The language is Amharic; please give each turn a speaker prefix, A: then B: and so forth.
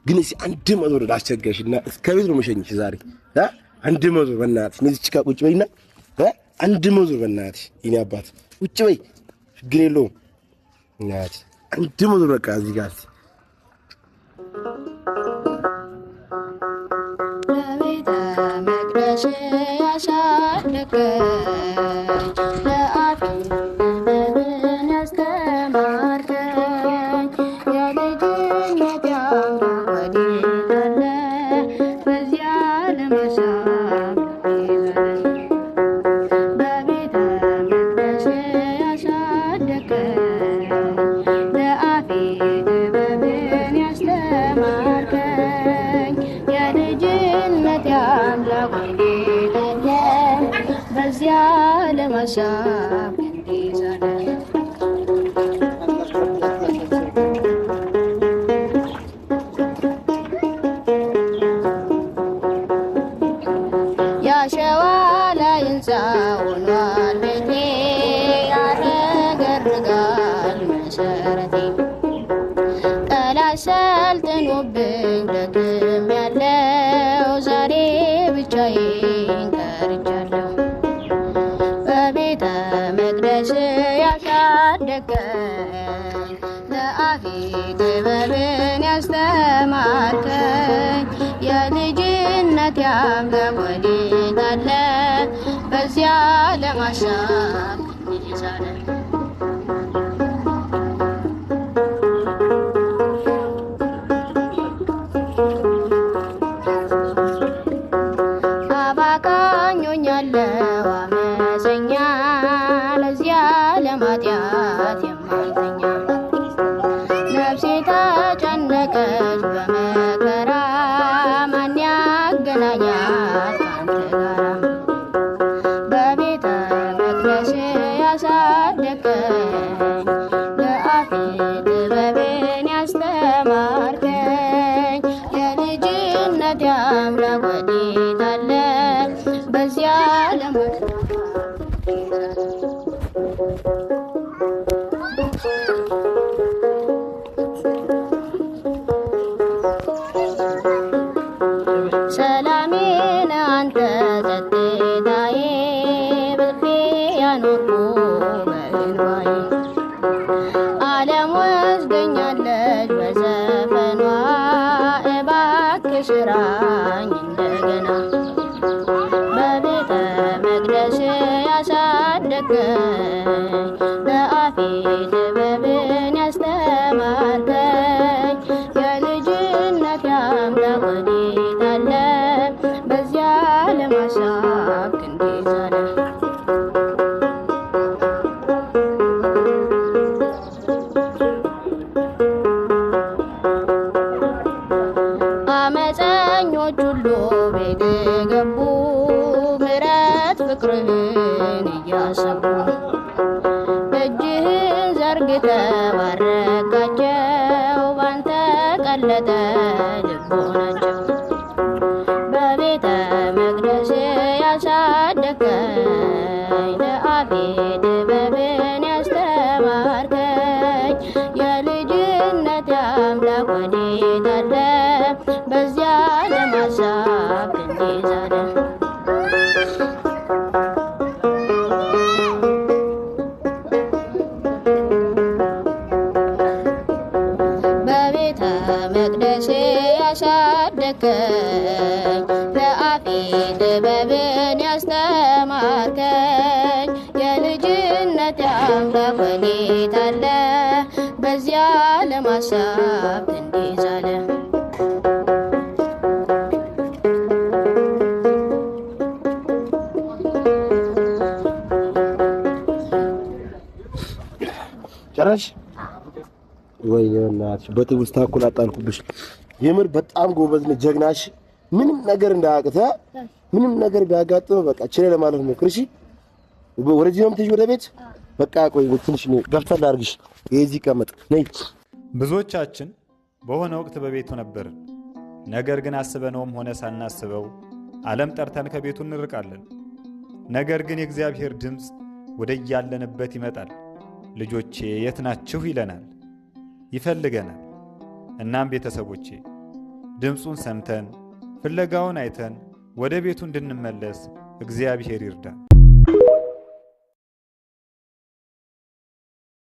A: ግን እስኪ 100 ብር ላስቸገርሽና እስከ ቤት ነው የምሸኝሽ ዛሬ 100 ብር በእናትሽ እዚህ ጋር ቁጭ በይና 100 ብር በእናትሽ የኔ አባት ቁጭ በይ ችግር የለውም እናት 100 ብር በቃ እዚህ ጋር
B: በቤተ መቅደስ ያሳደገኝ ለአፌ ጥበብን ያስተማርከኝ የልጅነት አምላክ ወዴት አለ በዚያ ለመሳም በቤተ መቅደስ ያሳደገኝ ለአፌ ጥበብን ያስተማርከኝ የልጅነት አምላክ ወዴት አለ በዚያ ለመሳም እንዲዘለ ያሸዋ ላይ ሕንፃ ሆኗል ቤቴ ያረገርጋል መሰረቴ ጠላት ሰልጥኖብኝ ደክሜያለሁ ዛሬ ብቻዬን ቀርቻለሁ በቤተ መቅደስ ያሳደገኝ ለአፌ ጥበብን ያስተማርከኝ የልጅነት አምላክ ወዴት አለ በዚያ ለማሳብ ይዛለ አባካኞኛለሁ አመፀኛ ለዚያ ለማጥያት የማልተኛ ነፍሴ ተጨነቀች በመከራ ማን ያገናኛት ካንተ ጋራ በቤተ መቅደስ ያሳደገኝ ለአፌ ጥበብን ያስተማርከኝ የልጅነት አምላክ ወዴት አለ በዚያ ሰላሜን አንተ ጸጥታዬ በልቤ ያኖርኩ በእንባዬ ዓለም ወስደኛለች በዘፈኗ እባክህ ስራኝ እንደገና በቤተ መቅደስ ያሳደገኝ ለአፌ ጥበብን ያስተማርከኝ የልጅነት አምላክ ወዴት አለ በዚያ ለማሳብ ክንዴ ዛለ አመፀኞች ሁሉ ቤት ገቡ ምሕረት ፍቅርህን እያሰቡ እጅህን ዘርግተህ ባረካቸው ባንተ ቀለጠ ልቦናቸው በቤተ መቅደስ ያሳደገኝ ለአፌ ጥበብን ያስተማርከኝ የልጅነት አምላክ ወዴት አለ በዚያ ለማሳብ እንዲዛለ በቤተ መቅደስ ያሳደገኝ ለአፌ ጥበብን ያስተማርከኝ የልጅነት አምላክ ወዴት አለ በዚያ ለማሳብ እንዲዛለ
A: ጨረሽ ወይ እናትሽ በትውስታ እኮ አጣልኩብሽ የምር በጣም ጎበዝ ነሽ ጀግናሽ ምንም ነገር እንዳያቅተ ምንም ነገር ቢያጋጥም በቃ ችለ ለማለት ነው ክርሺ ወደዚህ ነው የምትሄጂው ወደ ቤት በቃ ቆይ ትንሽ ነው ገፍተር ላድርግሽ እዚህ ቀመጥ ነይ
C: ብዙዎቻችን በሆነ ወቅት በቤቱ ነበርን ነገር ግን አስበነውም ሆነ ሳናስበው ዓለም ጠርተን ከቤቱ እንርቃለን ነገር ግን የእግዚአብሔር ድምጽ ወደያለንበት ይመጣል ልጆቼ የት ናችሁ ይለናል ይፈልገናል እናም ቤተሰቦቼ ድምፁን ሰምተን ፍለጋውን አይተን ወደ ቤቱ እንድንመለስ እግዚአብሔር ይርዳን።